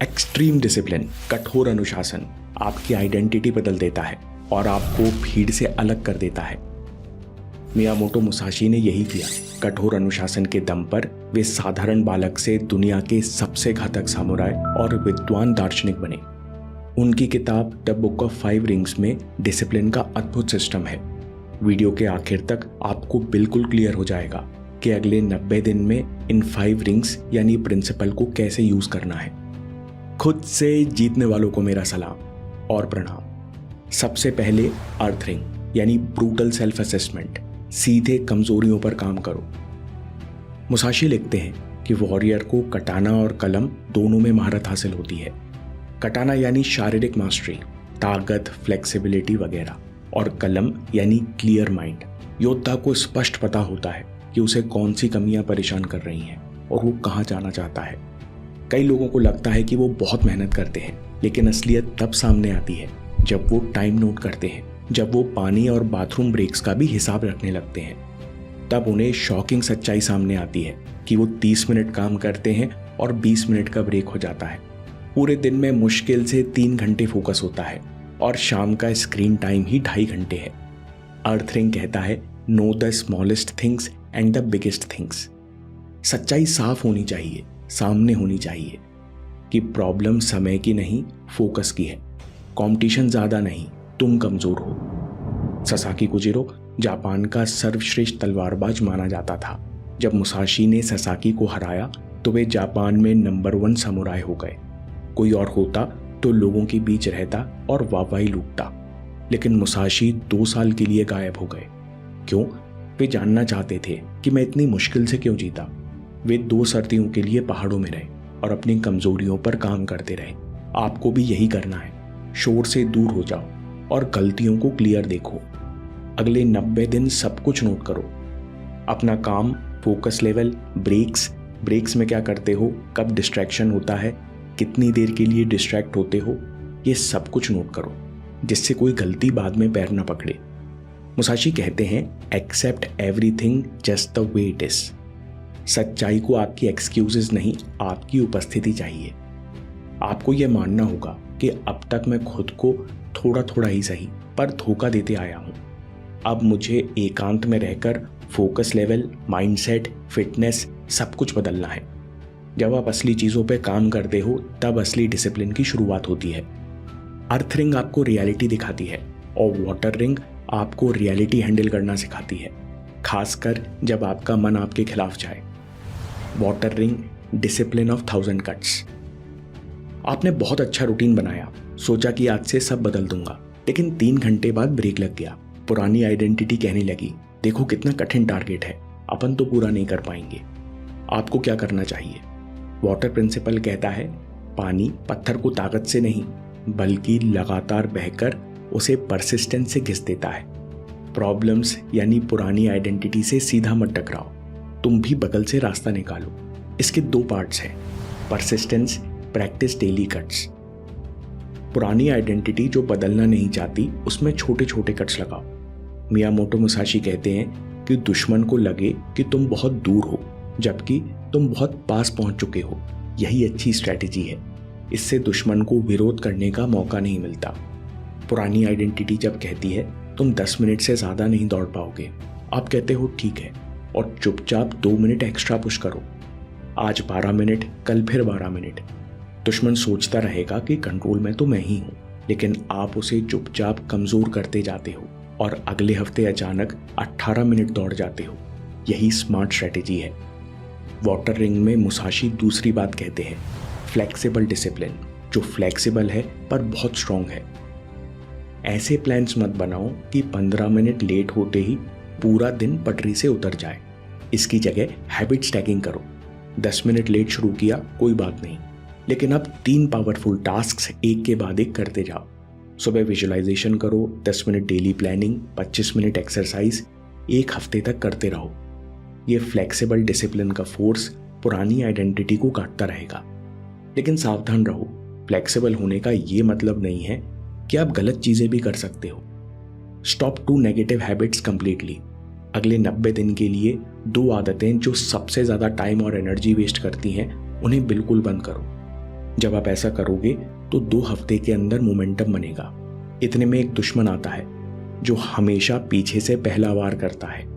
Extreme discipline, कठोर अनुशासन आपकी आइडेंटिटी बदल देता है और आपको भीड़ से अलग कर देता है। मियामोटो मुसाशी ने यही किया। कठोर अनुशासन के दम पर वे साधारण बालक से दुनिया के सबसे घातक सामुराई और विद्वान दार्शनिक बने। उनकी किताब द बुक ऑफ 5 रिंग्स में डिसिप्लिन का अद्भुत सिस्टम है। वीडियो के आखिर तक आपको बिल्कुल क्लियर हो जाएगा कि अगले 90 दिन में इन 5 रिंग्स यानी प्रिंसिपल को कैसे यूज करना है। खुद से जीतने वालों को मेरा सलाम और प्रणाम। सबसे पहले अर्थ रिंग यानी ब्रूटल सेल्फ असेसमेंट, सीधे कमजोरियों पर काम करो। मुसाशी लिखते हैं कि वॉरियर को कटाना और कलम दोनों में महारत हासिल होती है। कटाना यानी शारीरिक मास्टरी, ताकत, फ्लेक्सिबिलिटी वगैरह, और कलम यानी क्लियर माइंड। योद्धा को स्पष्ट पता होता है कि उसे कौन सी कमियां परेशान कर रही हैं और वो कहाँ जाना चाहता है। कई लोगों को लगता है कि वो बहुत मेहनत करते हैं, लेकिन असलियत तब सामने आती है जब वो टाइम नोट करते हैं, जब वो पानी और बाथरूम ब्रेक्स का भी हिसाब रखने लगते हैं। तब उन्हें शॉकिंग सच्चाई सामने आती है कि वो 30 मिनट काम करते हैं और 20 मिनट का ब्रेक हो जाता है। पूरे दिन में मुश्किल से 3 घंटे फोकस होता है और शाम का स्क्रीन टाइम ही 2.5 घंटे है। अर्थ रिंग कहता है, know the smallest things and the biggest things. सच्चाई साफ होनी चाहिए, सामने होनी चाहिए कि प्रॉब्लम समय की नहीं, फोकस की है। कंपटीशन ज्यादा नहीं, तुम कमजोर हो। ससाकी कुजिरो जापान का सर्वश्रेष्ठ तलवारबाज माना जाता था। जब मुसाशी ने ससाकी को हराया तो वे जापान में नंबर 1 समुराई हो गए। कोई और होता तो लोगों के बीच रहता और वाहवाही लूटता, लेकिन मुसाशी 2 साल के लिए गायब हो गए। क्यों? वे जानना चाहते थे कि मैं इतनी मुश्किल से क्यों जीता। वे 2 सर्दियों के लिए पहाड़ों में रहे और अपनी कमजोरियों पर काम करते रहे। आपको भी यही करना है। शोर से दूर हो जाओ और गलतियों को क्लियर देखो। अगले 90 दिन सब कुछ नोट करो। अपना काम, फोकस लेवल, ब्रेक्स में क्या करते हो, कब डिस्ट्रैक्शन होता है, कितनी देर के लिए डिस्ट्रैक्ट होते हो, ये सब कुछ नोट करो, जिससे कोई गलती बाद में पैर न पकड़े। मुसाशी कहते हैं, accept everything just the way it is. सच्चाई को आपकी एक्सक्यूजेस नहीं, आपकी उपस्थिति चाहिए। आपको यह मानना होगा कि अब तक मैं खुद को थोड़ा थोड़ा ही सही पर धोखा देते आया हूं। अब मुझे एकांत में रहकर फोकस लेवल, माइंडसेट, फिटनेस सब कुछ बदलना है। जब आप असली चीजों पे काम करते हो तब असली डिसिप्लिन की शुरुआत होती है। अर्थ रिंग आपको रियलिटी दिखाती है और वाटर रिंग आपको रियलिटी हैंडल करना सिखाती है, खासकर जब आपका मन आपके खिलाफ जाए। Water ring discipline of 1000 cuts. आपने बहुत अच्छा रूटीन बनाया, सोचा कि आज से सब बदल दूंगा, लेकिन 3 घंटे बाद ब्रेक लग गया। पुरानी आइडेंटिटी कहने लगी, देखो कितना कठिन टारगेट है, अपन तो पूरा नहीं कर पाएंगे। आपको क्या करना चाहिए? वाटर प्रिंसिपल कहता है, पानी पत्थर को ताकत से नहीं बल्कि लगातार बहकर उसे परसिस्टेंस से घिस देता है। प्रॉब्लम्स यानी पुरानी आइडेंटिटी से सीधा मत टकराओ, तुम भी बगल से रास्ता निकालो। इसके 2 पार्ट्स हैं, परसिस्टेंस, प्रैक्टिस डेली कट्स। पुरानी आइडेंटिटी जो बदलना नहीं चाहती उसमें छोटे छोटे कट्स लगाओ। मियामोटो मुसाशी कहते हैं कि दुश्मन को लगे कि तुम बहुत दूर हो जबकि तुम बहुत पास पहुंच चुके हो, यही अच्छी स्ट्रैटेजी है। इससे दुश्मन को विरोध करने का मौका नहीं मिलता। पुरानी आइडेंटिटी जब कहती है तुम 10 मिनट से ज्यादा नहीं दौड़ पाओगे, आप कहते हो ठीक है और चुपचाप 2 मिनट एक्स्ट्रा पुश करो। आज 12 मिनट, कल फिर 12 मिनट। दुश्मन सोचता रहेगा कि कंट्रोल में तो मैं ही हूं, लेकिन आप उसे चुपचाप कमजोर करते जाते हो और अगले हफ्ते अचानक 18 मिनट दौड़ जाते हो। यही स्मार्ट स्ट्रेटेजी है। वाटर रिंग में मुसाशी दूसरी बात कहते हैं, फ्लेक्सिबल डिसिप्लिन, जो फ्लेक्सिबल है पर बहुत स्ट्रांग है। ऐसे प्लान्स मत बनाओ कि 15 मिनट लेट होते ही पूरा दिन पटरी से उतर जाए। इसकी जगह हैबिट स्टैकिंग करो। 10 मिनट लेट शुरू किया, कोई बात नहीं, लेकिन अब 3 पावरफुल टास्क्स एक के बाद एक करते जाओ। सुबह विजुअलाइजेशन करो, 10 minute daily planning, 25 minute exercise, 1 हफ्ते तक करते रहो। ये फ्लेक्सिबल डिसिप्लिन का फोर्स पुरानी आइडेंटिटी को काटता रहेगा। लेकिन सावधान रहो, फ्लेक्सिबल होने का ये मतलब नहीं है कि आप गलत चीजें भी कर सकते हो। Stop 2 negative habits completely. अगले 90 दिन के लिए 2 आदतें जो सबसे ज्यादा टाइम और एनर्जी वेस्ट करती हैं उन्हें बिल्कुल बंद करो। जब आप ऐसा करोगे तो 2 हफ्ते के अंदर मोमेंटम बनेगा। इतने में एक दुश्मन आता है जो हमेशा पीछे से पहला वार करता है।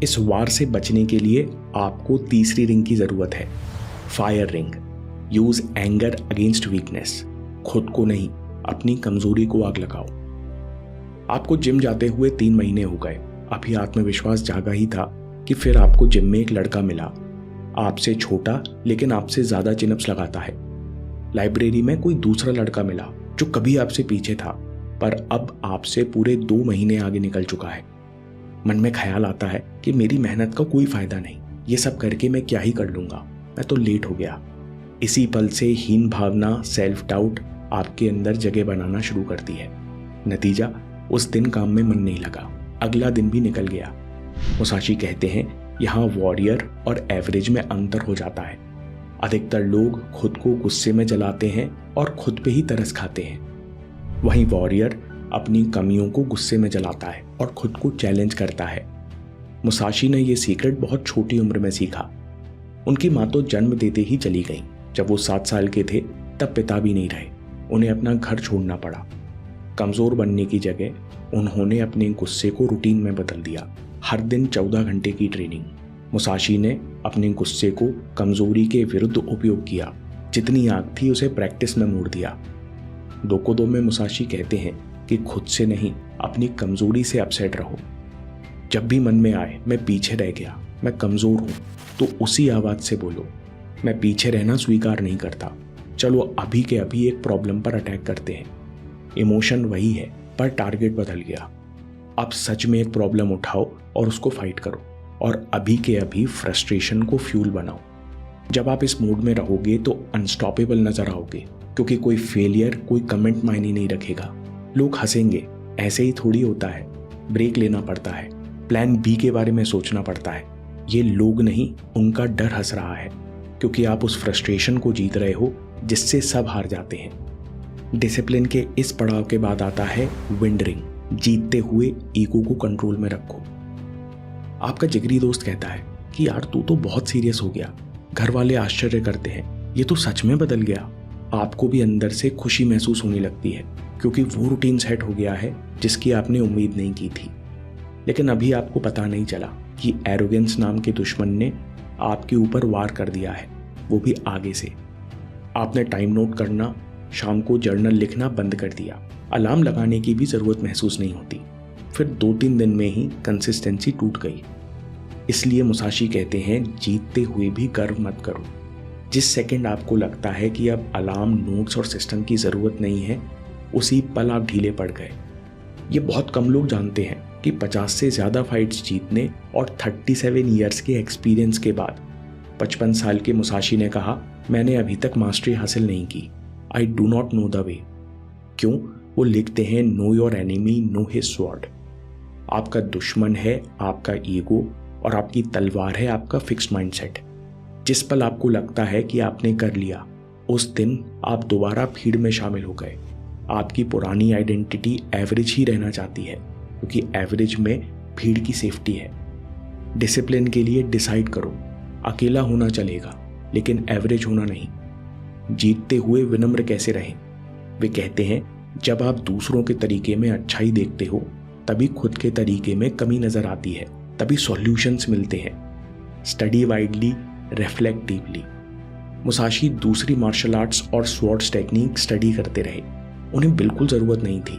इस वार से बचने के लिए आपको तीसरी रिंग की जरूरत है, fire ring. Use anger against weakness. खुद को नहीं, अपनी कमजोरी को आग लगाओ। आपको जिम जाते हुए 3 महीने हो गए। अभी आत्मविश्वास जागा ही था कि फिर आपको जिम में एक लड़का मिला, आपसे छोटा लेकिन आपसे ज्यादा चिनअप्स लगाता है। लाइब्रेरी में कोई दूसरा लड़का मिला जो कभी आपसे पीछे था पर अब आपसे पूरे 2 महीने आगे निकल चुका है। मन में ख्याल आता है कि मेरी मेहनत का कोई फायदा नहीं, ये सब करके मैं क्या ही कर लूंगा, मैं तो लेट हो गया। इसी पल से हीन भावना, सेल्फ डाउट आपके अंदर जगह बनाना शुरू करती है। नतीजा, उस दिन काम में मन नहीं लगा, अगला दिन भी निकल गया। मुसाशी कहते हैं यहाँ वॉरियर और एवरेज में अंतर हो जाता है। अधिकतर लोग खुद को गुस्से में जलाते हैं और खुद पे ही तरस खाते हैं, वहीं वॉरियर अपनी कमियों को गुस्से में जलाता है और खुद को चैलेंज करता है। मुसाशी ने यह सीक्रेट बहुत छोटी उम्र में सीखा। उनकी माँ तो जन्म देते ही चली गई। जब वो 7 साल के थे तब पिता भी नहीं रहे, उन्हें अपना घर छोड़ना पड़ा। कमजोर बनने की जगह उन्होंने अपने गुस्से को रूटीन में बदल दिया। हर दिन 14 घंटे की ट्रेनिंग। मुसाशी ने अपने गुस्से को कमजोरी के विरुद्ध उपयोग किया। जितनी आग थी उसे प्रैक्टिस में मोड़ दिया। दोकोदो में मुसाशी कहते हैं कि खुद से नहीं, अपनी कमजोरी से अपसेट रहो। जब भी मन में आए मैं पीछे रह गया, मैं कमजोर हूं, तो उसी आवाज से बोलो, मैं पीछे रहना स्वीकार नहीं करता। चलो अभी के अभी एक प्रॉब्लम पर अटैक करते हैं। इमोशन वही है पर टारगेट बदल गया। अब सच में एक प्रॉब्लम उठाओ और उसको फाइट करो और अभी के अभी फ्रस्ट्रेशन को फ्यूल बनाओ। जब आप इस मूड में रहोगे तो अनस्टॉपेबल नजर आओगे, क्योंकि कोई फेलियर, कोई कमेंट मायने नहीं रखेगा। लोग हंसेंगे, ऐसे ही थोड़ी होता है। ब्रेक लेना पड़ता है, प्लान बी के बारे में सोचना पड़ता है। ये लोग नहीं, उनका डर हंस रहा है, क्योंकि आप उस फ्रस्ट्रेशन को जीत रहे हो जिससे सब हार जाते हैं। डिसिप्लिन के इस पड़ाव के बाद आता है विंडरिंग। जीतते हुए ईगो को कंट्रोल में रखो। आपका जिगरी दोस्त कहता है कि यार तू तो बहुत सीरियस हो गया। घर वाले आश्चर्य करते हैं, ये तो सच में बदल गया। आपको भी अंदर से खुशी महसूस होने लगती है, क्योंकि वो रूटीन सेट हो गया है जिसकी आपने उम्मीद नहीं की थी। लेकिन अभी आपको पता नहीं चला कि एरोगेंस नाम के दुश्मन ने आपके ऊपर वार कर दिया है, वो भी आगे से। आपने टाइम नोट करना, शाम को जर्नल लिखना बंद कर दिया। अलार्म लगाने की भी जरूरत महसूस नहीं होती। फिर 2-3 दिन में ही कंसिस्टेंसी टूट गई। इसलिए मुसाशी कहते हैं, जीतते हुए भी गर्व मत करो। जिस सेकंड आपको लगता है कि अब अलार्म, नोट्स और सिस्टम की जरूरत नहीं है, उसी पल आप ढीले पड़ गए। ये बहुत कम लोग जानते हैं कि 50 से ज्यादा फाइट्स जीतने और 37 ईयर्स के एक्सपीरियंस के बाद 55 साल के मुसाशी ने कहा, मैंने अभी तक मास्टरी हासिल नहीं की। I do not know the way. क्यों? वो लिखते हैं, know your enemy, know his sword. आपका दुश्मन है आपका ईगो और आपकी तलवार है आपका फिक्स्ड माइंडसेट। जिस पल आपको लगता है कि आपने कर लिया, उस दिन आप दोबारा भीड़ में शामिल हो गए। आपकी पुरानी आइडेंटिटी एवरेज ही रहना चाहती है, क्योंकि एवरेज में भीड़ की सेफ्टी है। डिसिप्लिन के लिए डिसाइड करो, अकेला होना चलेगा लेकिन एवरेज होना नहीं। जीतते हुए विनम्र कैसे रहें? वे कहते हैं, जब आप दूसरों के तरीके में अच्छाई देखते हो तभी खुद के तरीके में कमी नजर आती है, तभी सॉल्यूशंस मिलते हैं। Study widely, reflect deeply. Musashi दूसरी मार्शल आर्ट्स और स्वॉर्ड्स टेक्निक स्टडी करते रहे। उन्हें बिल्कुल जरूरत नहीं थी,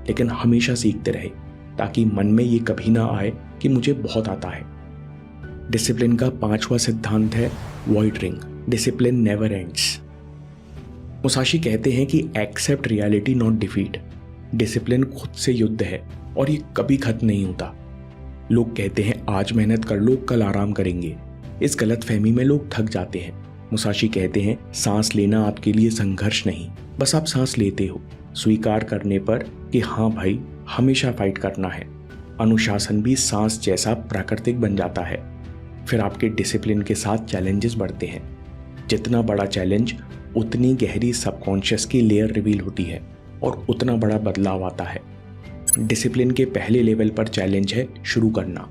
लेकिन हमेशा सीखते रहे ताकि मन में ये कभी ना आए कि मुझे बहुत आता है। डिसिप्लिन का 5वां सिद्धांत है void ring. Discipline never ends. Musashi कहते हैं कि accept reality not defeat. Discipline खुद से युद्ध है और ये कभी खत्म नहीं होता। लोग कहते हैं आज मेहनत कर लो, कल आराम करेंगे। इस गलत फहमी में लोग थक जाते हैं। मुसाशी कहते हैं, सांस लेना आपके लिए संघर्ष नहीं, बस आप सांस लेते हो, स्वीकार करने पर कि हाँ भाई हमेशा फाइट करना है। अनुशासन भी सांस जैसा प्राकृतिक बन जाता है। फिर आपके डिसिप्लिन के साथ चैलेंजेस बढ़ते हैं। जितना बड़ा चैलेंज, उतनी गहरी सबकॉन्शियस की लेयर रिवील होती है और उतना बड़ा बदलाव आता है। डिसिप्लिन के पहले लेवल पर चैलेंज है शुरू करना,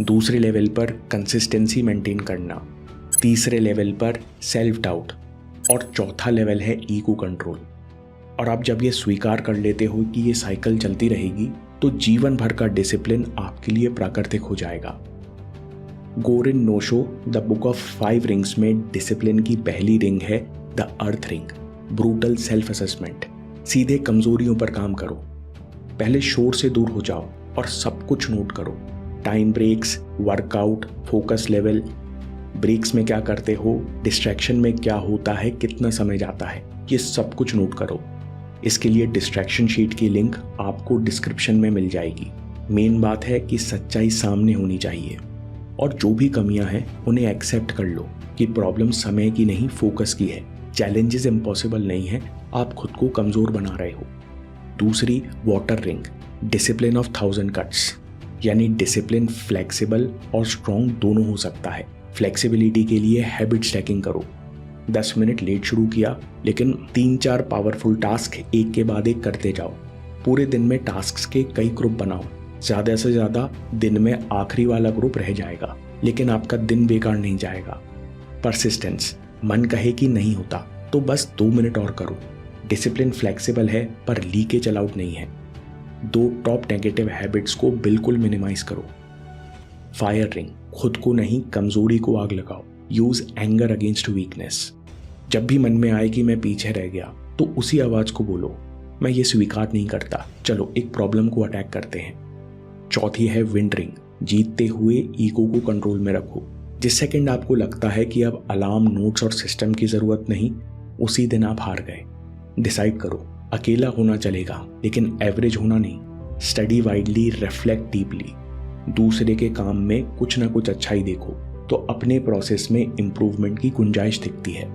दूसरे लेवल पर कंसिस्टेंसी मेंटेन करना, तीसरे लेवल पर सेल्फ डाउट और चौथा लेवल है ईगो कंट्रोल। और आप जब ये स्वीकार कर लेते हो कि ये साइकिल चलती रहेगी तो जीवन भर का डिसिप्लिन आपके लिए प्राकृतिक हो जाएगा। Gorin no sho the book of 5 rings में डिसिप्लिन की पहली रिंग है the earth ring, brutal self assessment. सीधे कमजोरियों पर काम करो। पहले शोर से दूर हो जाओ और सब कुछ नोट करो। Time breaks, workout, focus level, breaks में क्या करते हो, डिस्ट्रैक्शन में क्या होता है, कितना समय जाता है, ये सब कुछ नोट करो। इसके लिए डिस्ट्रैक्शन शीट की लिंक आपको डिस्क्रिप्शन में मिल जाएगी। मेन बात है कि सच्चाई सामने होनी चाहिए और जो भी कमियां हैं उन्हें एक्सेप्ट कर लो कि प्रॉब्लम समय की नहीं, फोकस की है। चैलेंजेस इम्पॉसिबल नहीं है, आप खुद को कमजोर बना रहे हो। दूसरी water ring, discipline of 1000 cuts, यानी डिसिप्लिन फ्लेक्सिबल और स्ट्रॉन्ग दोनों हो सकता है। फ्लेक्सिबिलिटी के लिए हैबिट स्टैकिंग करो। 10 मिनट लेट शुरू किया लेकिन 3-4 पावरफुल टास्क एक के बाद एक करते जाओ। पूरे दिन में टास्क्स के कई ग्रुप बनाओ। ज़्यादा से ज़्यादा दिन में आखिरी वाला ग्रुप रह जाएगा लेकिन आपका दिन बेकार नहीं जाएगा। परसिस्टेंस, मन कहे कि नहीं होता तो बस 2 मिनट और करो। डिसिप्लिन फ्लेक्सिबल है पर लीकेज अलाउड नहीं है। 2 टॉप नेगेटिव हैबिट्स को बिल्कुल मिनिमाइज करो। फायर रिंग, खुद को नहीं कमजोरी को आग लगाओ। Use anger against weakness. जब भी मन में आए कि मैं पीछे रह गया तो उसी आवाज को बोलो, मैं ये स्वीकार नहीं करता, चलो एक प्रॉब्लम को अटैक करते हैं। चौथी है विंड रिंग, जीतते हुए ईगो को कंट्रोल में रखो। जिस सेकंड आपको लगता है कि अब अलार्म, नोट्स और सिस्टम की जरूरत नहीं, उसी दिन आप हार गए। डिसाइड करो, अकेला होना चलेगा लेकिन एवरेज होना नहीं। Study widely, reflect deeply. दूसरे के काम में कुछ ना कुछ अच्छा ही देखो तो अपने प्रोसेस में इंप्रूवमेंट की गुंजाइश दिखती है।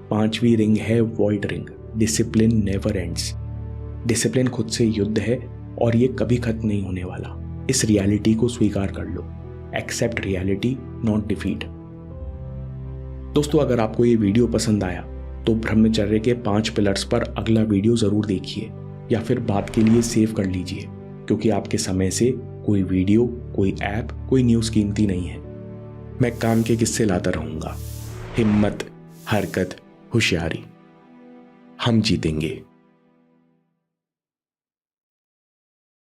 5वीं रिंग है void ring, discipline never ends. Discipline खुद से युद्ध है और ये कभी खत्म नहीं होने वाला। इस रियलिटी को स्वीकार कर लो। Accept reality, not defeat. दोस्तों, अगर आपको ये वीडियो पसंद आया तो ब्रह्मचर्य के 5 पिलर्स पर अगला वीडियो जरूर देखिए या फिर बात के लिए सेव कर लीजिए, क्योंकि आपके समय से कोई वीडियो, कोई ऐप, कोई न्यूज़ कीमती नहीं है। मैं काम के किस्से लाता रहूंगा। हिम्मत, हरकत, होशियारी, हम जीतेंगे।